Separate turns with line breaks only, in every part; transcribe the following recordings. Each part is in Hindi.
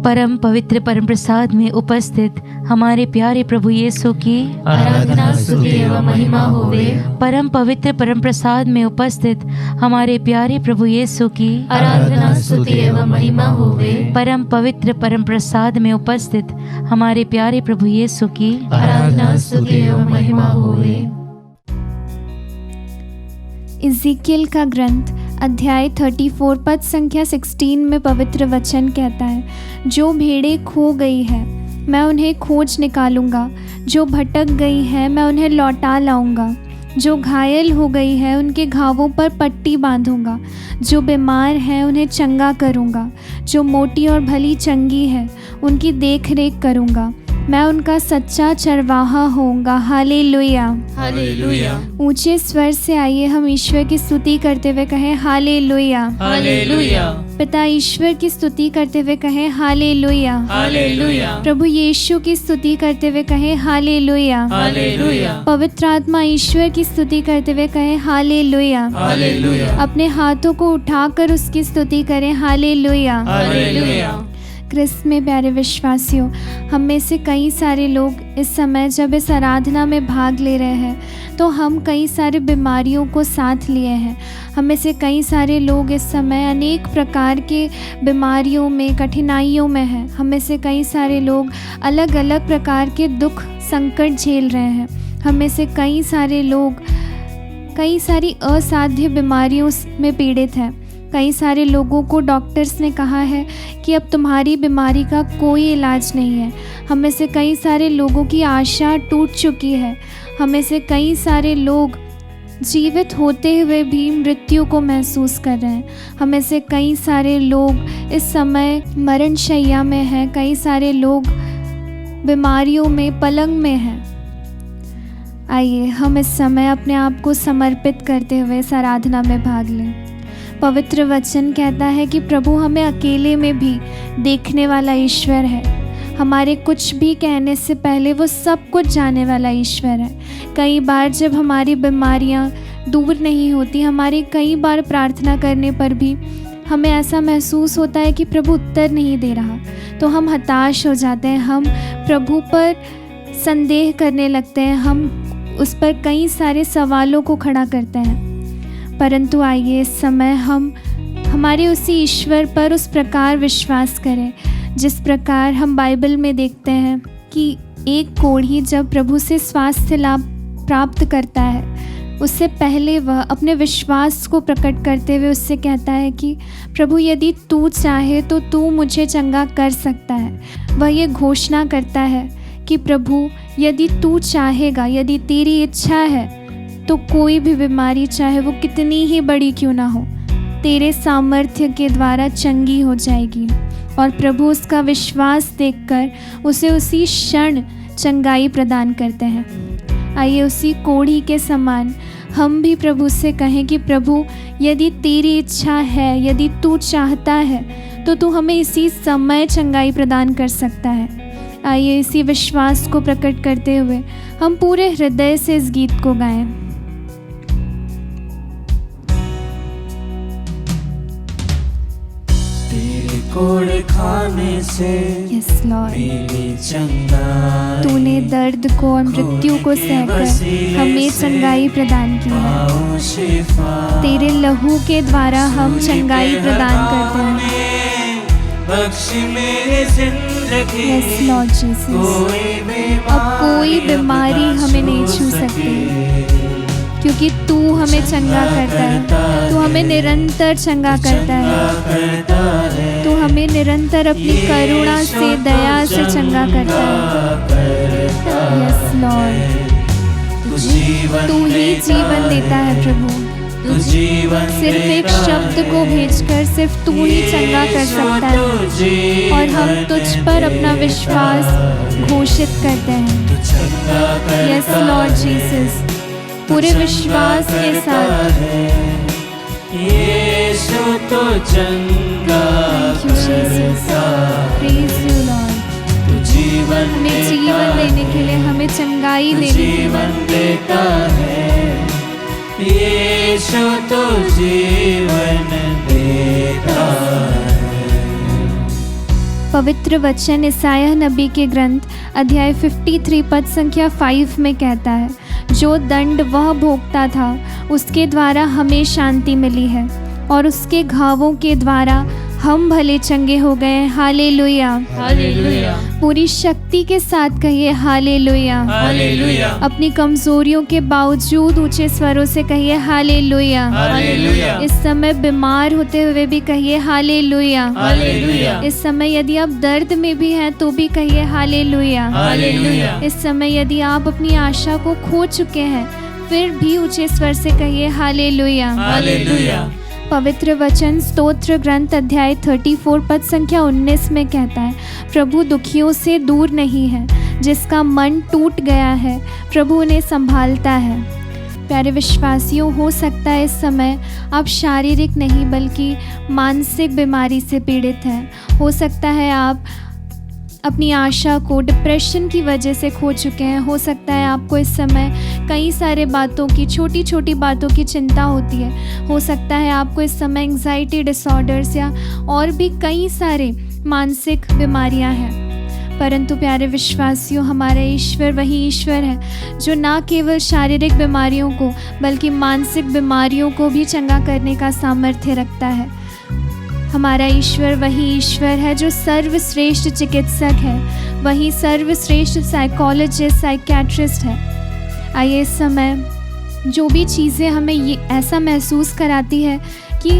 परम पवित्र परम प्रसाद में उपस्थित हमारे प्यारे प्रभु यीशु की
आराधना स्तुति एवं महिमा होवे।
परम पवित्र परम प्रसाद में उपस्थित हमारे प्यारे प्रभु यीशु की
आराधना स्तुति एवं महिमा होवे।
परम पवित्र परम प्रसाद में उपस्थित हमारे प्यारे प्रभु यीशु की
आराधना स्तुति एवं महिमा होवे।
इज़िकियल का ग्रंथ अध्याय 34 पद संख्या 16 में पवित्र वचन कहता है, जो भेड़ें खो गई है मैं उन्हें खोज निकालूंगा, जो भटक गई है मैं उन्हें लौटा लाऊंगा, जो घायल हो गई है उनके घावों पर पट्टी बांधूंगा, जो बीमार है उन्हें चंगा करूंगा, जो मोटी और भली चंगी है उनकी देख रेख करूंगा, मैं उनका सच्चा चरवाहा होऊंगा। Hallelujah
hallelujah.
ऊंचे स्वर से आइए हम ईश्वर की स्तुति करते हुए कहें हालेलुया
हालेलुया।
पिता ईश्वर की स्तुति करते हुए कहें हालेलुया
हालेलुया।
प्रभु यीशु की स्तुति करते हुए कहें हालेलुया
हालेलुया।
पवित्र आत्मा ईश्वर की स्तुति करते हुए कहें हालेलुया
हालेलुया।
अपने हाथों को उठाकर उसकी स्तुति करें हालेलुया
हालेलुया।
क्रिस्त में प्यारे विश्वासियों, हम में से कई सारे लोग इस समय जब इस आराधना में भाग ले रहे हैं तो हम कई सारे बीमारियों को साथ लिए हैं। हम में से कई सारे लोग इस समय अनेक प्रकार के बीमारियों में, कठिनाइयों में हैं। हम में से कई सारे लोग अलग अलग प्रकार के दुख संकट झेल रहे हैं। हम में से कई सारे लोग कई सारी असाध्य बीमारियों में पीड़ित हैं। कई सारे लोगों को डॉक्टर्स ने कहा है कि अब तुम्हारी बीमारी का कोई इलाज नहीं है। हम में से कई सारे लोगों की आशा टूट चुकी है। हम में से कई सारे लोग जीवित होते हुए भी मृत्यु को महसूस कर रहे हैं। हम में से कई सारे लोग इस समय मरण शैया में हैं। कई सारे लोग बीमारियों में, पलंग में हैं। आइए हम इस समय अपने आप को समर्पित करते हुए इस आराधना में भाग लें। पवित्र वचन कहता है कि प्रभु हमें अकेले में भी देखने वाला ईश्वर है। हमारे कुछ भी कहने से पहले वो सब कुछ जानने वाला ईश्वर है। कई बार जब हमारी बीमारियां दूर नहीं होती, हमारी कई बार प्रार्थना करने पर भी हमें ऐसा महसूस होता है कि प्रभु उत्तर नहीं दे रहा, तो हम हताश हो जाते हैं। हम प्रभु पर संदेह करने लगते हैं। हम उस पर कई सारे सवालों को खड़ा करते हैं। परंतु आइए इस समय हम हमारे उसी ईश्वर पर उस प्रकार विश्वास करें जिस प्रकार हम बाइबल में देखते हैं कि एक कोढ़ी जब प्रभु से स्वास्थ्य लाभ प्राप्त करता है, उससे पहले वह अपने विश्वास को प्रकट करते हुए उससे कहता है कि प्रभु यदि तू चाहे तो तू मुझे चंगा कर सकता है। वह ये घोषणा करता है कि प्रभु यदि तू चाहेगा, यदि तेरी इच्छा है तो कोई भी बीमारी, चाहे वो कितनी ही बड़ी क्यों ना हो, तेरे सामर्थ्य के द्वारा चंगी हो जाएगी। और प्रभु उसका विश्वास देखकर उसे उसी क्षण चंगाई प्रदान करते हैं। आइए उसी कोढ़ी के समान हम भी प्रभु से कहें कि प्रभु यदि तेरी इच्छा है, यदि तू चाहता है तो तू हमें इसी समय चंगाई प्रदान कर सकता है। आइए इसी विश्वास को प्रकट करते हुए हम पूरे हृदय से इस गीत को गाएं।
कोड़े खाने से
यस लॉर्ड,
मिली चंगाई,
तूने दर्द को और मृत्यु को सहकर हमें चंगाई प्रदान की है। तेरे लहू के द्वारा हम चंगाई प्रदान करते हैं।
बख्शी मेरी जिंदगी,
यस लॉर्ड जीसस, अब कोई बीमारी हमें नहीं छू सकती क्योंकि तू हमें चंगा करता है। तू हमें निरंतर चंगा करता है। तू हमें निरंतर अपनी करुणा से, दया से चंगा करता है। यस लॉर्ड, तू ही जीवन देता है प्रभु।
तू जीवन
सिर्फ एक
देता
शब्द
है।
को भेजकर सिर्फ तू ही चंगा कर सकता है। और हम तुझ पर अपना विश्वास घोषित करते हैं। यस लॉर्ड जीसस, पूरे विश्वास के साथ
यीशु तो चंगा
thank you Jesus, praise you Lord.
तू जीवन
हमें जीवन देने के लिए, हमें चंगाई देने के लिए
जीवन देता है। यीशु तो जीवन देता है।
पवित्र वचन यशायाह नबी के ग्रंथ अध्याय 53 पद संख्या 5 में कहता है, जो दंड वह भोगता था उसके द्वारा हमें शांति मिली है और उसके घावों के द्वारा हम भले चंगे हो गए। हालेलुया,
हालेलुया,
पूरी शक्ति के साथ कहिए हालेलुया।
हालेलुया,
अपनी कमजोरियों के बावजूद ऊंचे स्वरों से कहिए हालेलुया।
हालेलुया,
इस समय बीमार होते हुए भी कहिए हालेलुया।
हालेलुया,
इस समय यदि आप दर्द में भी हैं तो भी कहिए हालेलुया।
हालेलुया,
इस समय यदि आप अपनी आशा को खो चुके हैं फिर भी ऊंचे स्वर से कहिए हालेलुया।
हालेलुया।
पवित्र वचन स्तोत्र ग्रंथ अध्याय 34 पद संख्या 19 में कहता है, प्रभु दुखियों से दूर नहीं है, जिसका मन टूट गया है प्रभु उन्हें संभालता है। प्यारे विश्वासियों, हो सकता है इस समय आप शारीरिक नहीं बल्कि मानसिक बीमारी से पीड़ित हैं। हो सकता है आप अपनी आशा को डिप्रेशन की वजह से खो चुके हैं। हो सकता है आपको इस समय कई सारे बातों की, छोटी छोटी बातों की चिंता होती है। हो सकता है आपको इस समय एंग्जाइटी डिसऑर्डर्स या और भी कई सारे मानसिक बीमारियां हैं। परंतु प्यारे विश्वासियों, हमारा ईश्वर वही ईश्वर है जो ना केवल शारीरिक बीमारियों को बल्कि मानसिक बीमारियों को भी चंगा करने का सामर्थ्य रखता है। हमारा ईश्वर वही ईश्वर है जो सर्वश्रेष्ठ चिकित्सक है, वही सर्वश्रेष्ठ साइकोलॉजिस्ट, साइकियाट्रिस्ट है। आइए इस समय जो भी चीज़ें हमें ये ऐसा महसूस कराती है कि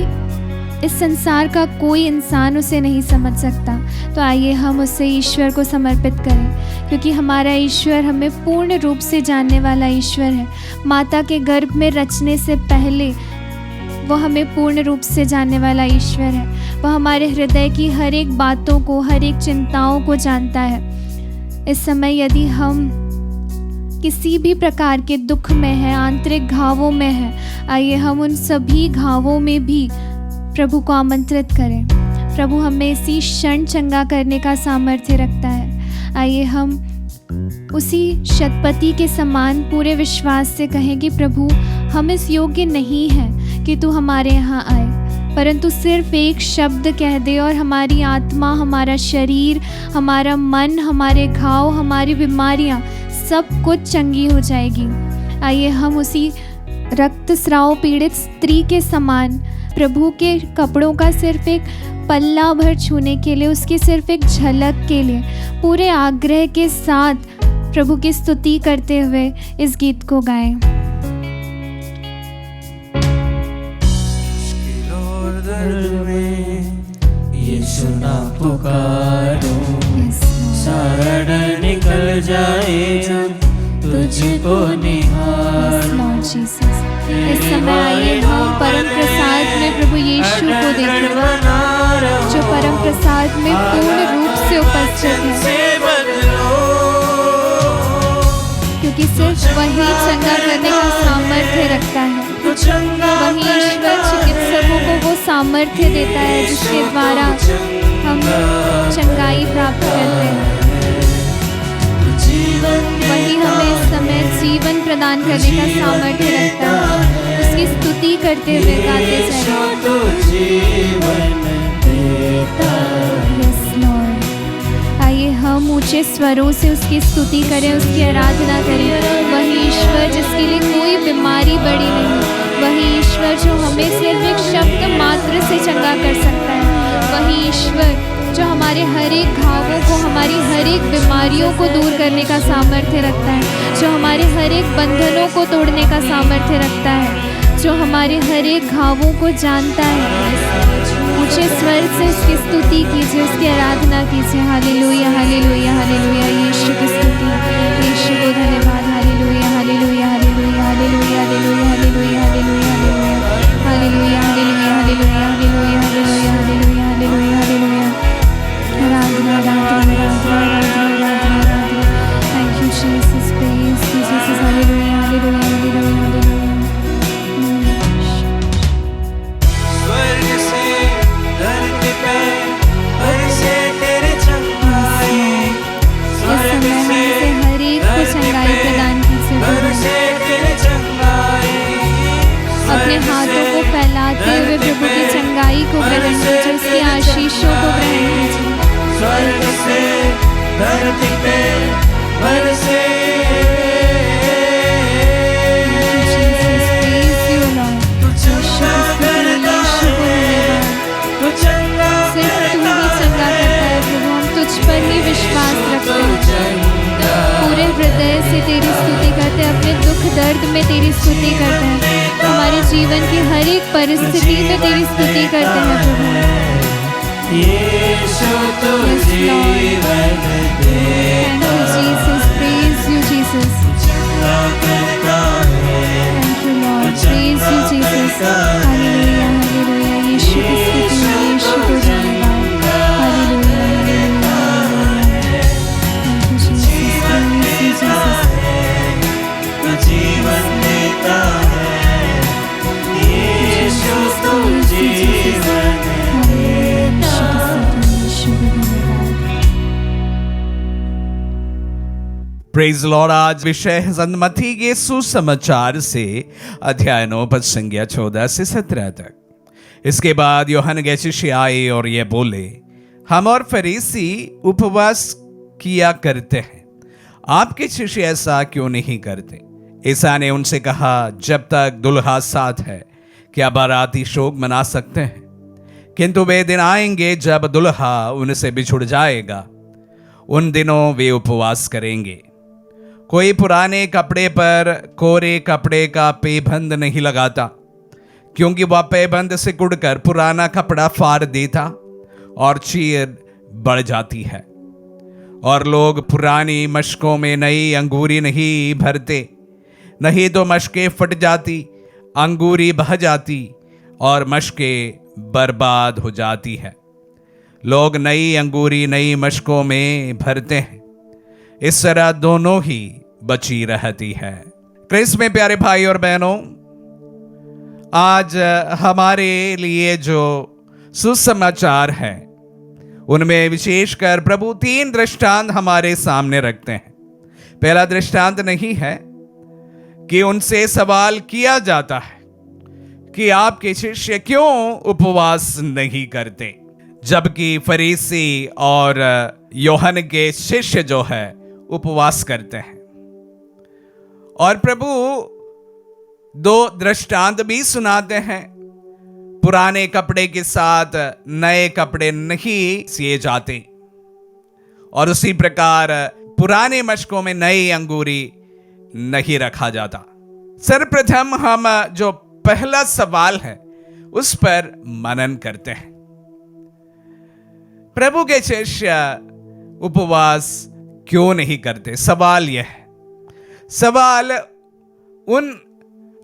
इस संसार का कोई इंसान उसे नहीं समझ सकता, तो आइए हम उससे ईश्वर को समर्पित करें, क्योंकि हमारा ईश्वर हमें पूर्ण रूप से जानने वाला ईश्वर है। माता के गर्भ में रचने से पहले वो हमें पूर्ण रूप से जानने वाला ईश्वर है। वह हमारे हृदय की हर एक बातों को, हर एक चिंताओं को जानता है। इस समय यदि हम किसी भी प्रकार के दुख में हैं, आंतरिक घावों में हैं, आइए हम उन सभी घावों में भी प्रभु को आमंत्रित करें। प्रभु हमें इसी क्षण चंगा करने का सामर्थ्य रखता है। आइए हम उसी शतपति के समान पूरे विश्वास से कहें कि प्रभु, हम इस योग्य नहीं हैं कि तू हमारे यहाँ आए, परंतु सिर्फ एक शब्द कह दे और हमारी आत्मा, हमारा शरीर, हमारा मन, हमारे घाव, हमारी बीमारियाँ सब कुछ चंगी हो जाएगी। आइए हम उसी रक्तस्राव पीड़ित स्त्री के समान प्रभु के कपड़ों का सिर्फ एक पल्ला भर छूने के लिए, उसकी सिर्फ एक झलक के लिए पूरे आग्रह के साथ प्रभु की स्तुति करते हुए इस गीत को गाएं।
दर्द में यीशु ना पुकारो, सारा डर निकल जाए जब तुझको निहारो।
इस समय आइए हम परम प्रसाद में प्रभु यीशु को देखें, जो परम प्रसाद में पूर्ण रूप से उपस्थित है, क्योंकि सिर्फ वही चंगा करने का सामर्थ्य रखता है। वही ईश्वर चिकित्सकों को वो सामर्थ्य देता है जिसके द्वारा हम चंगाई प्राप्त करते हैं। वही हमें इस समय जीवन प्रदान करने का सामर्थ्य रखता है। उसकी स्तुति करते हुए गाते चलें। आइए हम ऊंचे स्वरों से उसकी स्तुति करें, उसकी आराधना करें। वही ईश्वर जिसके लिए कोई बीमारी बड़ी नहीं, वही ईश्वर जो हमें सिर्फ एक शब्द मात्र से चंगा कर सकता है, वही ईश्वर जो हमारे हर एक घावों को, हमारी हर एक बीमारियों को दूर करने का सामर्थ्य रखता है, जो हमारे हर एक बंधनों को तोड़ने का सामर्थ्य रखता है, जो हमारे हर एक घावों को जानता है। ऊंचे स्वर से उसकी स्तुति कीजिए, उसकी आराधना कीजिए। Hallelujah, hallelujah, hallelujah. यीशु की स्तुति, यीशु को धन्यवाद। Hallelujah, hallelujah, hallelujah, hallelujah, hallelujah, hallelujah, hallelujah, hallelujah. भलाई को ग्रहण कीजिए, उसकी आशीषों को ग्रहण कीजिए।
स्वर्ग से धरती पे बरसे तू चंगा करता है, तू चंगा
सिर्फ तू ही चंगा करता है प्रभु। हम तुझ पर ही विश्वास रखते हैं, पूरे हृदय से तेरी स्तुति करते हैं, अपने दुख दर्द में तेरी स्तुति करते हैं, हमारे जीवन की हर एक परिस्थिति में तेरी स्तुति करते हैं प्रभु।
यीशु तू जीवन देता
जीसस, प्रेज यू जीसस,
चंगा करता है,
thank you lord, praise you Jesus, hallelujah hallelujah. Yeshu की स्तुति, यीशु को धन्यवाद, hallelujah hallelujah. Thank you Jesus, praise you Jesus.
तू जीवन देता है, यीशु तू जीवन देता
प्रेज लॉर्ड। आज विषय है मत्ती के सुसमाचार से अध्याय 9 पद संख्या 14 से 17 तक। इसके बाद यूहन्ना के शिष्य आए और ये बोले, हम और फरीसी उपवास किया करते हैं, आपके शिष्य ऐसा क्यों नहीं करते? ईसा ने उनसे कहा, जब तक दुल्हा साथ है क्या बाराती शोक मना सकते हैं? किंतु वे दिन आएंगे जब दुल्हा उनसे बिछुड़ जाएगा, उन दिनों वे उपवास करेंगे। कोई पुराने कपड़े पर कोरे कपड़े का पेबंद नहीं लगाता, क्योंकि वह पेबंद से कुड़कर पुराना कपड़ा फाड़ देता और चीर बढ़ जाती है। और लोग पुरानी मशकों में नई अंगूरी नहीं भरते, नहीं तो मशकें फट जाती, अंगूरी बह जाती और मशकें बर्बाद हो जाती है। लोग नई अंगूरी नई मशकों में भरते हैं, इस तरह दोनों ही बची रहती है। क्रिस्त में प्यारे भाई और बहनों, आज हमारे लिए जो सुसमाचार है उनमें विशेषकर प्रभु 3 दृष्टांत हमारे सामने रखते हैं। पहला दृष्टांत नहीं है कि उनसे सवाल किया जाता है कि आपके शिष्य क्यों उपवास नहीं करते, जबकि फरीसी और यूहन्ना के शिष्य जो है उपवास करते हैं। और प्रभु 2 दृष्टांत भी सुनाते हैं। पुराने कपड़े के साथ नए कपड़े नहीं सिए जाते, और उसी प्रकार पुराने मशकों में नई अंगूरी नहीं रखा जाता। सर्वप्रथम हम जो पहला सवाल है उस पर मनन करते हैं। प्रभु के शिष्य उपवास क्यों नहीं करते? सवाल यह है, सवाल उन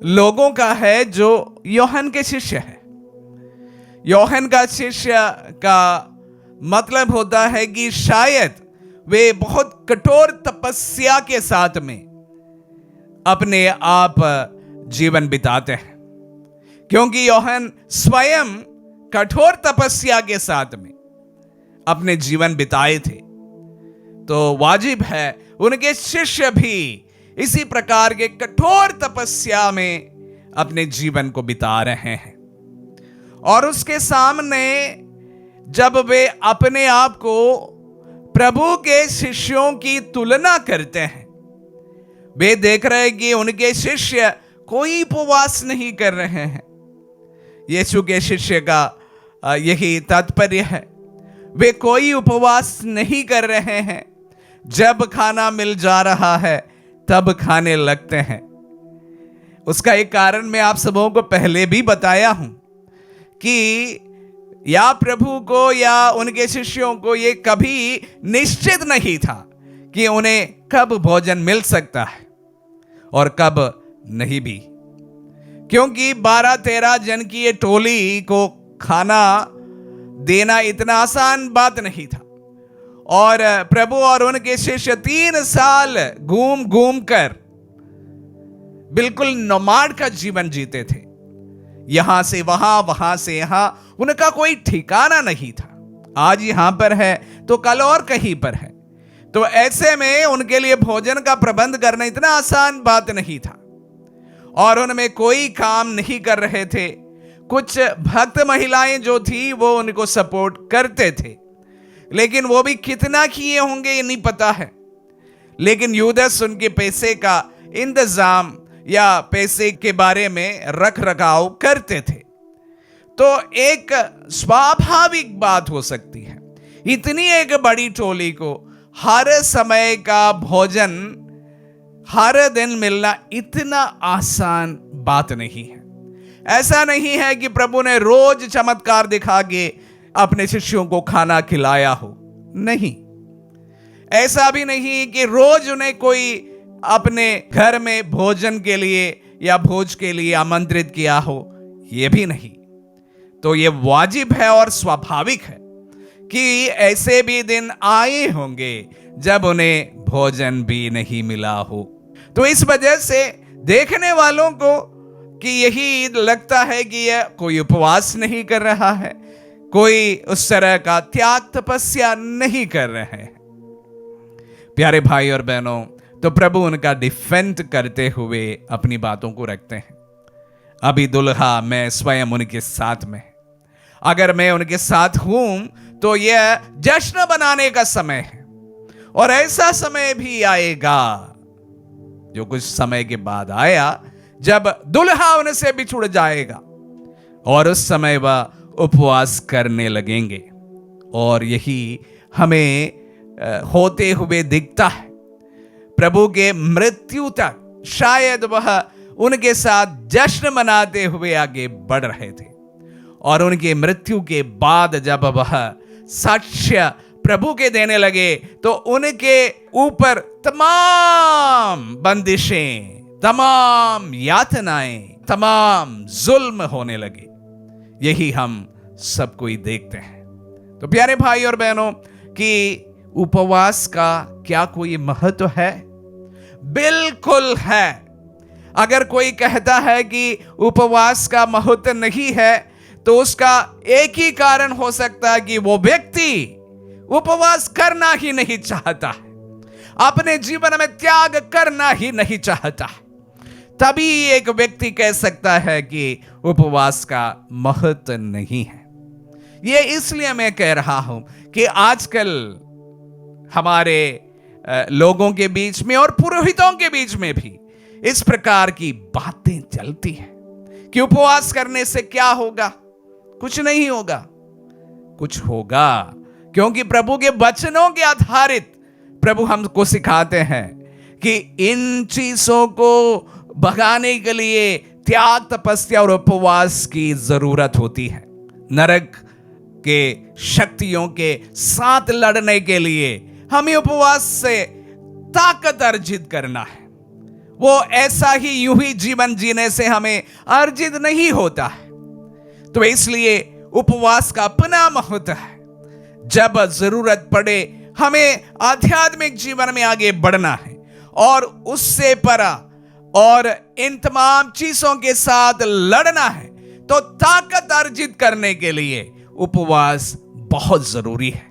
लोगों का है जो यूहन्ना के शिष्य है। यूहन्ना का शिष्य का मतलब होता है कि शायद वे बहुत कठोर तपस्या के साथ में अपने आप जीवन बिताते हैं, क्योंकि यूहन्ना स्वयं कठोर तपस्या के साथ में अपने जीवन बिताए थे। तो वाजिब है उनके शिष्य भी इसी प्रकार के कठोर तपस्या में अपने जीवन को बिता रहे हैं। और उसके सामने जब वे अपने आप को प्रभु के शिष्यों की तुलना करते हैं, वे देख रहे हैं कि उनके शिष्य कोई उपवास नहीं कर रहे हैं। यीशु के शिष्य का यही तात्पर्य है, वे कोई उपवास नहीं कर रहे हैं। जब खाना मिल जा रहा है तब खाने लगते हैं। उसका एक कारण मैं आप सबों को पहले भी बताया हूं कि या प्रभु को या उनके शिष्यों को ये कभी निश्चित नहीं था कि उन्हें कब भोजन मिल सकता है और कब नहीं भी, क्योंकि 12-13 जन की ये टोली को खाना देना इतना आसान बात नहीं था। और प्रभु और उनके शिष्य 3 साल घूम घूम कर बिल्कुल नोमाड का जीवन जीते थे, यहां से वहां वहां से यहां, उनका कोई ठिकाना नहीं था। आज यहां पर है तो कल और कहीं पर है। तो ऐसे में उनके लिए भोजन का प्रबंध करना इतना आसान बात नहीं था। और उनमें कोई काम नहीं कर रहे थे, कुछ भक्त महिलाएं जो थी वो उनको सपोर्ट करते थे, लेकिन वो भी कितना किए होंगे ये नहीं पता है। लेकिन यूदास उनके पैसे का इंतजाम या पैसे के बारे में रख रखाव करते थे। तो एक स्वाभाविक बात हो सकती है, इतनी एक बड़ी टोली को हर समय का भोजन हर दिन मिलना इतना आसान बात नहीं है। ऐसा नहीं है कि प्रभु ने रोज चमत्कार दिखा के अपने शिष्यों को खाना खिलाया हो, नहीं। ऐसा भी नहीं कि रोज उन्हें कोई अपने घर में भोजन के लिए या भोज के लिए आमंत्रित किया हो, यह भी नहीं। तो ये वाजिब है और स्वाभाविक है कि ऐसे भी दिन आए होंगे जब उन्हें भोजन भी नहीं मिला हो। तो इस वजह से देखने वालों को कि यही लगता है कि यह कोई उपवास नहीं कर रहा है, कोई उस तरह का त्याग तपस्या नहीं कर रहे हैं। प्यारे भाई और बहनों, तो प्रभु उनका डिफेंड करते हुए अपनी बातों को रखते हैं। अभी दुल्हा मैं स्वयं उनके साथ में, अगर मैं उनके साथ हूं तो यह जश्न बनाने का समय है, और ऐसा समय भी आएगा जो कुछ समय के बाद आया जब दुल्हा उनसे बिछुड़ जाएगा, और उस समय वह उपवास करने लगेंगे। और यही हमें होते हुए दिखता है। प्रभु के मृत्यु तक शायद वह उनके साथ जश्न मनाते हुए आगे बढ़ रहे थे, और उनके मृत्यु के बाद जब वह साक्ष्य प्रभु के देने लगे तो उनके ऊपर तमाम बंदिशें, तमाम यातनाएं, तमाम जुल्म होने लगे। यही हम सब कोई देखते हैं। तो प्यारे भाई और बहनों, कि उपवास का क्या कोई महत्व है? बिल्कुल है। अगर कोई कहता है कि उपवास का महत्व नहीं है तो उसका एक ही कारण हो सकता है कि वो व्यक्ति उपवास करना ही नहीं चाहता है, अपने जीवन में त्याग करना ही नहीं चाहता है। तभी एक व्यक्ति कह सकता है कि उपवास का महत्व नहीं है। ये इसलिए मैं कह रहा हूं कि आजकल हमारे लोगों के बीच में और पुरोहितों के बीच में भी इस प्रकार की बातें चलती हैं कि उपवास करने से क्या होगा। कुछ नहीं होगा, कुछ होगा, क्योंकि प्रभु के वचनों के आधारित प्रभु हमको सिखाते हैं कि इन चीजों को भगाने के लिए त्याग, तपस्या और उपवास की जरूरत होती है। नरक के शक्तियों के साथ लड़ने के लिए हमें उपवास से ताकत अर्जित करना है। वो ऐसा ही यूं ही जीवन जीने से हमें अर्जित नहीं होता है। तो इसलिए उपवास का अपना महत्व है। जब जरूरत पड़े हमें आध्यात्मिक जीवन में आगे बढ़ना है और उससे परा और इन तमाम चीजों के साथ लड़ना है, तो ताकत अर्जित करने के लिए उपवास बहुत जरूरी है।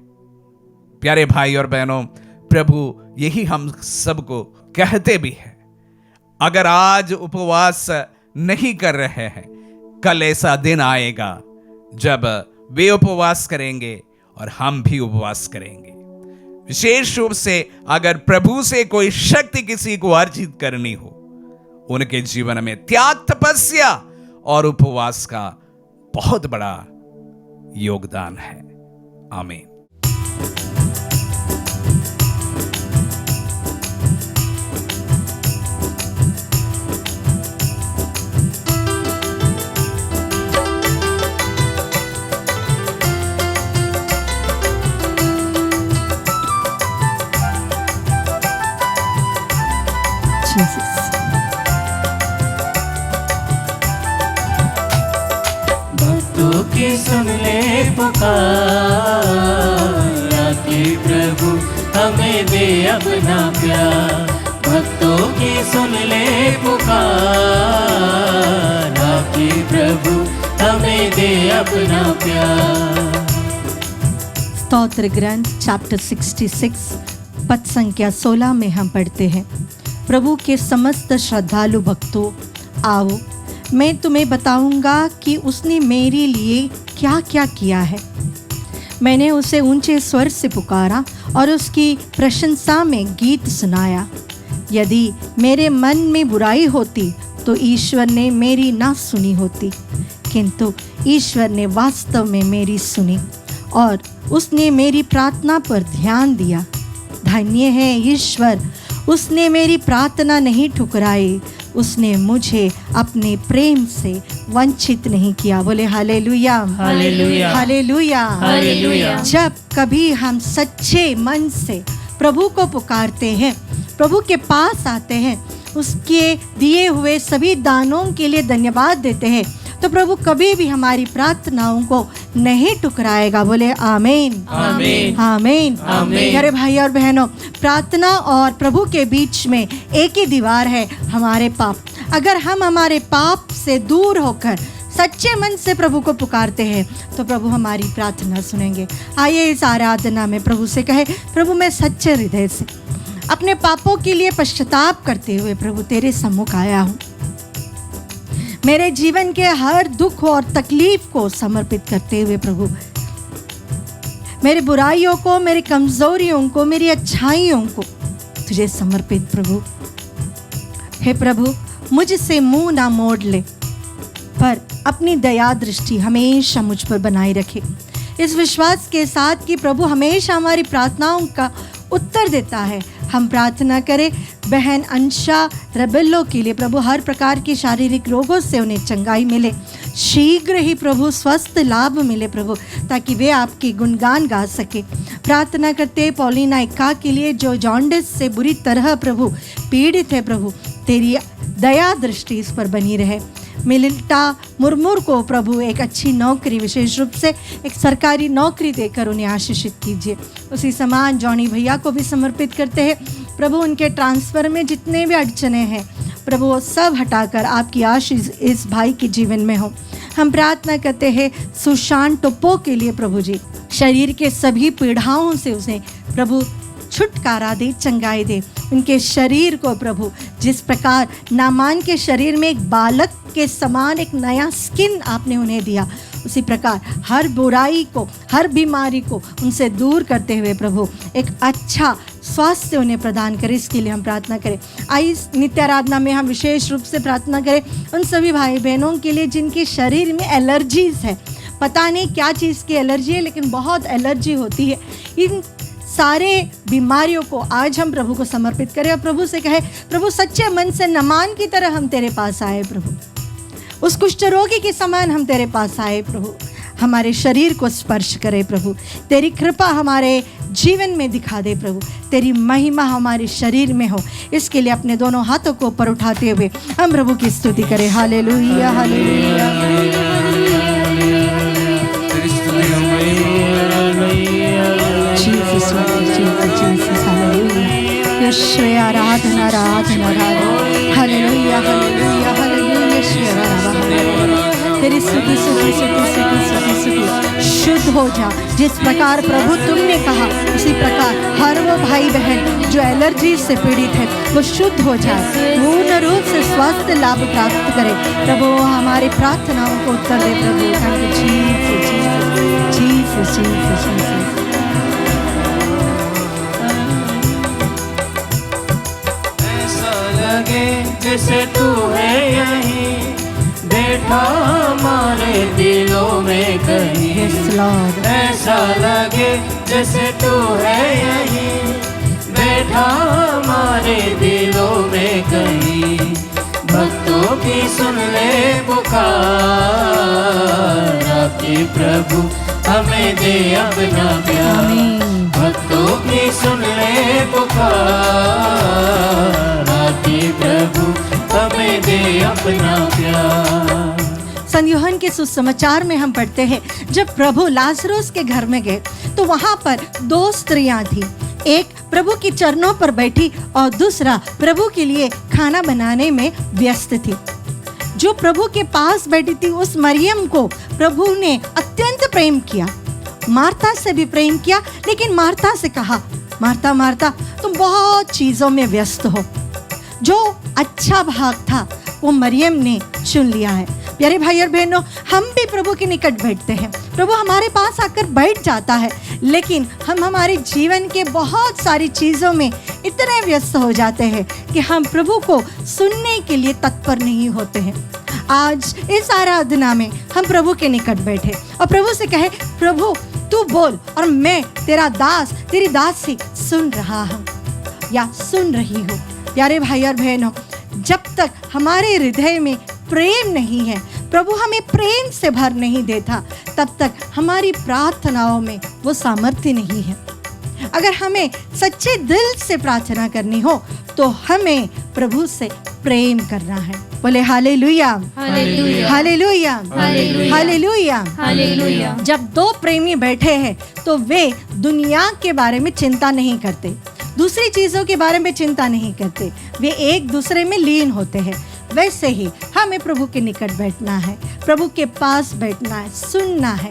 प्यारे भाई और बहनों, प्रभु यही हम सबको कहते भी हैं। अगर आज उपवास नहीं कर रहे हैं, कल ऐसा दिन आएगा जब वे उपवास करेंगे और हम भी उपवास करेंगे। विशेष रूप से अगर प्रभु से कोई शक्ति किसी को अर्जित करनी हो, उनके जीवन में त्याग, तपस्या और उपवास का बहुत बड़ा योगदान है। आमीन।
भक्तों की सुन ले पुकार, आके प्रभु हमें दे अपना प्यार। भक्तों की सुन ले पुकार, आके प्रभु हमें दे अपना प्यार।
स्तोत्र ग्रंथ चैप्टर 66 पद संख्या 16 में हम पढ़ते हैं, प्रभु के समस्त श्रद्धालु भक्तों, आओ मैं तुम्हें बताऊंगा कि उसने मेरे लिए क्या क्या किया है। मैंने उसे ऊंचे स्वर से पुकारा और उसकी प्रशंसा में गीत सुनाया। यदि मेरे मन में बुराई होती तो ईश्वर ने मेरी ना सुनी होती, किंतु ईश्वर ने वास्तव में मेरी सुनी और उसने मेरी प्रार्थना पर ध्यान दिया। धन्य है ईश्वर, उसने मेरी प्रार्थना नहीं ठुकराई, उसने मुझे अपने प्रेम से वंचित नहीं किया। बोले हालेलुया,
हालेलुया,
हालेलुया,
हालेलुया।
जब कभी हम सच्चे मन से प्रभु को पुकारते हैं, प्रभु के पास आते हैं, उसके दिए हुए सभी दानों के लिए धन्यवाद देते हैं, तो प्रभु कभी भी हमारी प्रार्थनाओं को नहीं टुकराएगा। बोले आमीन,
आमीन,
आमीन,
आमीन।
मेरे भाई और बहनों, प्रार्थना और प्रभु के बीच में एक ही दीवार है, हमारे पाप। अगर हम हमारे पाप से दूर होकर सच्चे मन से प्रभु को पुकारते हैं तो प्रभु हमारी प्रार्थना सुनेंगे। आइए इस आराधना में प्रभु से कहे, प्रभु मैं सच्चे हृदय से अपने पापों के लिए पश्चाताप करते हुए प्रभु तेरे सम्मुख आया हूँ। मेरे जीवन के हर दुख और तकलीफ को समर्पित करते हुए प्रभु, मेरी बुराइयों को, मेरी कमजोरियों को, मेरी अच्छाइयों को तुझे समर्पित प्रभु। हे प्रभु, मुझसे मुंह ना मोड़ ले, पर अपनी दया दृष्टि हमेशा मुझ पर बनाए रखे, इस विश्वास के साथ कि प्रभु हमेशा हमारी प्रार्थनाओं का उत्तर देता है। हम प्रार्थना करें बहन अंशा रबेल्लो के लिए, प्रभु हर प्रकार की शारीरिक रोगों से उन्हें चंगाई मिले, शीघ्र ही प्रभु स्वस्थ लाभ मिले प्रभु, ताकि वे आपकी गुणगान गा सके। प्रार्थना करते पॉलिना इक्का के लिए जो जॉन्डिस से बुरी तरह प्रभु पीड़ित है, प्रभु तेरी दया दृष्टि इस पर बनी रहे। मिलिटा मुर्मुर को प्रभु एक अच्छी नौकरी, विशेष रूप से एक सरकारी नौकरी देकर उन्हें आशीषित कीजिए। उसी समान जॉनी भैया को भी समर्पित करते हैं प्रभु, उनके ट्रांसफ़र में जितने भी अड़चने हैं प्रभु वो सब हटाकर आपकी आशीष इस भाई के जीवन में हो। हम प्रार्थना करते हैं सुशांत टोप्पो के लिए प्रभु जी, शरीर के सभी पीड़ाओं से उसे प्रभु छुटकारा दे, चंगाई दे। उनके शरीर को प्रभु जिस प्रकार नामान के शरीर में एक बालक के समान एक नया स्किन आपने उन्हें दिया, उसी प्रकार हर बुराई को, हर बीमारी को उनसे दूर करते हुए प्रभु एक अच्छा स्वास्थ्य उन्हें प्रदान करे। इसके लिए हम प्रार्थना करें। आई इस नित्य आराधना में हम विशेष रूप से प्रार्थना करें उन सभी भाई बहनों के लिए जिनके शरीर में एलर्जीज है। पता नहीं क्या चीज़ की एलर्जी है, लेकिन बहुत एलर्जी होती है। इन सारे बीमारियों को आज हम प्रभु को समर्पित करें और प्रभु से कहे, प्रभु सच्चे मन से नमान की तरह हम तेरे पास आए प्रभु, उस कुष्ठ रोगी के समान हम तेरे पास आए प्रभु, हमारे शरीर को स्पर्श करे प्रभु, तेरी कृपा हमारे जीवन में दिखा दे प्रभु, तेरी महिमा हमारे शरीर में हो। इसके लिए अपने दोनों हाथों को ऊपर उठाते हुए हम प्रभु की स्तुति करें। Hallelujah, hallelujah, Jesus, Jesus, hallelujah, Yeshu आराधना, आराधना, आराधना, हालेलुया, हालेलुया, हालेलुया, यीशु आराधना। तेरी स्तुति, स्तुति, स्तुति, स्तुति, स्तुति, स्तुति। शुद्ध हो जा, जिस प्रकार प्रभु तुमने कहा उसी प्रकार हर वो भाई बहन जो एलर्जी से पीड़ित है वो शुद्ध हो जाए, पूर्ण रूप से स्वास्थ्य लाभ प्राप्त करे प्रभु। हमारी प्रार्थनाओं को उत्तर दे प्रभु। Thank you Jesus, Jesus, Jesus, Jesus.
ऐसा लगे जैसे तू है यहीं बैठा हमारे दिलों में कहीं।
Yes, Lord.
ऐसा लगे जैसे तू है यहीं बैठा हमारे दिलों में कहीं। भक्तों की सुन ले पुकार, आपके प्रभु हमें दे अपना प्यार। भक्तों की सुन ले पुकार, आपके प्रभु हमें दे अपना प्यार।
संत यूहन्ना के सुसमाचार में हम पढ़ते हैं जब प्रभु लाजरुस के घर में गए तो वहां पर दो स्त्रियां थी, एक प्रभु के चरणों पर बैठी और दूसरा प्रभु के लिए खाना बनाने में व्यस्त थी। जो प्रभु के पास बैठी थी उस मरियम को प्रभु ने अत्यंत प्रेम किया, मार्था से भी प्रेम किया, लेकिन मार्था से कहा, मार्था मार्था तुम बहुत चीजों में व्यस्त हो। जो अच्छा भाग था वो मरियम ने चुन लिया है। प्यारे भाई और बहनों, हम भी प्रभु के निकट बैठते हैं, प्रभु हमारे पास आकर बैठ जाता है, लेकिन हम हमारे जीवन के बहुत सारी चीज़ों में इतने व्यस्त हो जाते हैं कि हम प्रभु को सुनने के लिए तत्पर नहीं होते हैं। आज इस आराधना में हम प्रभु के निकट बैठे और प्रभु से कहे, प्रभु तू बोल और मैं तेरा दास, तेरी दासी सुन रहा हूँ या सुन रही हूँ। प्यारे भाई और बहनों, जब तक हमारे हृदय में प्रेम नहीं है, प्रभु हमें प्रेम से भर नहीं देता, तब तक हमारी प्रार्थनाओं में वो सामर्थ्य नहीं है। अगर हमें सच्चे दिल से प्रार्थना करनी हो तो हमें प्रभु से प्रेम करना है। बोले hallelujah,
hallelujah,
hallelujah,
hallelujah,
hallelujah,
hallelujah.
जब दो प्रेमी बैठे हैं तो वे दुनिया के बारे में चिंता नहीं करते, दूसरी चीज़ों के बारे में चिंता नहीं करते, वे एक दूसरे में लीन होते हैं। वैसे ही हमें प्रभु के निकट बैठना है, प्रभु के पास बैठना है, सुनना है।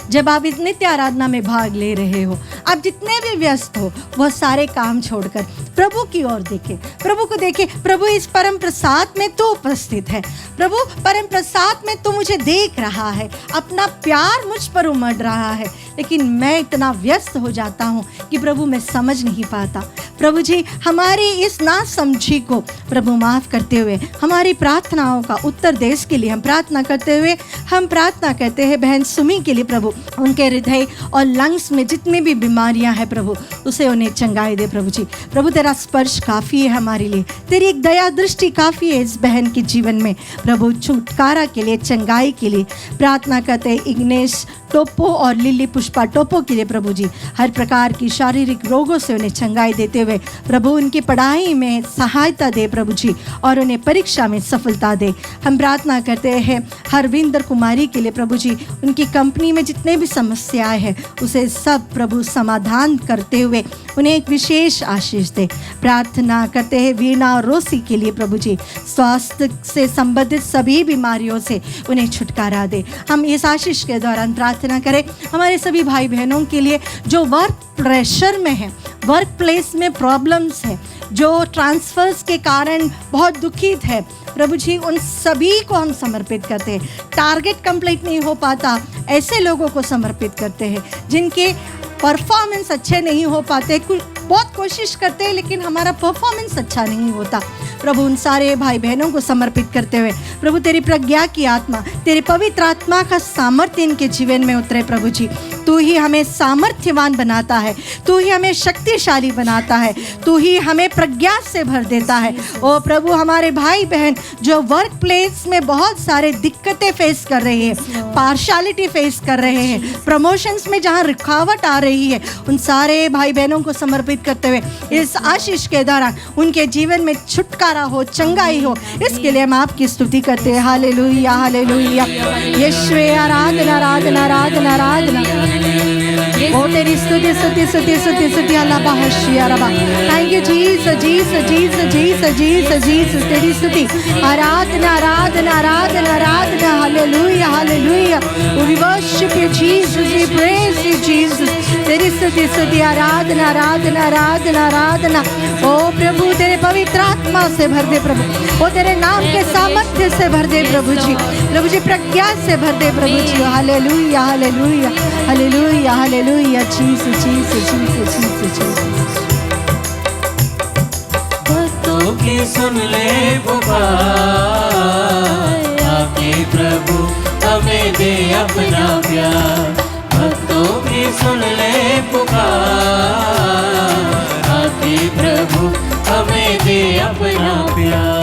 जब आप इस नित्य आराधना में भाग ले रहे हो, आप जितने भी व्यस्त हो, वह सारे काम छोड़कर प्रभु की ओर देखें, प्रभु को देखें। प्रभु इस परम प्रसाद में तू उपस्थित है, प्रभु परम प्रसाद में तू मुझे देख रहा है, अपना प्यार मुझ पर उमड़ रहा है, लेकिन मैं इतना व्यस्त हो जाता हूँ कि प्रभु मैं समझ नहीं पाता। प्रभु जी, हमारी इस नासमझी को प्रभु माफ़ करते हुए हमारी प्रार्थनाओं का उत्तर दे, इसके लिए हम प्रार्थना करते हुए हम प्रार्थना करते हैं बहन सुमी के लिए। प्रभु उनके हृदय और लंग्स में जितनी भी बीमारियां हैं प्रभु, उसे उन्हें चंगाई दे। प्रभु जी, प्रभु तेरा स्पर्श काफ़ी है हमारे लिए, तेरी एक दया दृष्टि काफ़ी है इस बहन के जीवन में। प्रभु छुटकारा के लिए, चंगाई के लिए प्रार्थना करते हैं इग्नेश टोपो और लिली पुष्पा टोपो के लिए। प्रभु जी, हर प्रकार की शारीरिक रोगों से उन्हें चंगाई देते हुए प्रभु उनकी पढ़ाई में सहायता दे प्रभु जी, और उन्हें परीक्षा में सफलता दे। हम प्रार्थना करते हैं हरविंदर कुमारी के लिए प्रभु जी, उनकी कंपनी में जितने भी समस्याएं हैं उसे सब प्रभु समाधान करते हुए उन्हें एक विशेष आशीष दे। प्रार्थना करते हैं वीणा और रोसी के लिए प्रभु जी, स्वास्थ्य से संबंधित सभी बीमारियों से उन्हें छुटकारा दे। हम इस आशीष के दौरान प्रार्थना करें हमारे सभी भाई बहनों के लिए जो वर्क प्रेशर में है, वर्क प्लेस में प्रॉब्लम्स है, जो ट्रांसफर्स के कारण बहुत दुखित है। प्रभु जी, उन सभी को हम समर्पित करते हैं। टारगेट कंप्लीट नहीं हो पाता, ऐसे लोगों को समर्पित करते हैं जिनके परफॉर्मेंस अच्छे नहीं हो पाते, कुछ बहुत कोशिश करते हैं लेकिन हमारा परफॉर्मेंस अच्छा नहीं होता। प्रभु उन सारे भाई बहनों को समर्पित करते हुए प्रभु तेरी प्रज्ञा की आत्मा, तेरी पवित्र आत्मा का सामर्थ्य इनके जीवन में उतरे। प्रभु जी, तू ही हमें सामर्थ्यवान बनाता है, तू ही हमें शक्तिशाली बनाता है, तू ही हमें प्रज्ञा से भर देता है। ओ प्रभु, हमारे भाई बहन जो वर्क प्लेस में बहुत सारे दिक्कतें फेस कर रहे हैं, पार्शियलिटी फेस कर रहे हैं, प्रमोशंस में जहाँ रुकावट आ रही है, उन सारे भाई बहनों को समर्पित करते हुए इस आशीष के दौरान उनके जीवन में छुटकारा हो, चंगाई हो, इसके लिए हम आपकी स्तुति करते हैं। Hallelujah, hallelujah. यीशुवे, आराधना, आराधना, आराधना, आराधना। ओ तेरी स्तुति, स्तुति, स्तुति, स्तुति, स्तुति। अल्लाह बाहशिया रबा। Thank you Jesus, Jesus, Jesus, Jesus, Jesus, Jesus. तेरी स्तुति, आराधना, आराधना, आराधना, आराधना। Hallelujah, hallelujah. We worship you Jesus, we praise you Jesus। तेरी स्तुति, स्तुति, आराधना, आराधना, आराधना, आराधना। ओ प्रभु, तेरे पवित्र आत्मा से भर दे प्रभु, ओ तेरे नाम के सामर्थ्य से भर दे प्रभु जी, प्रभु जी प्रज्ञा से भर दे प्रभु जी। Hallelujah, hallelujah, hallelujah, hallelujah. Jesus, Jesus, Jesus, Jesus, Jesus.
भक्तों की सुन ले पुकार, आके प्रभु हमें दे अपना प्यार। भक्तों की सुन ले पुकार, आके प्रभु हमें दे अपना प्यार।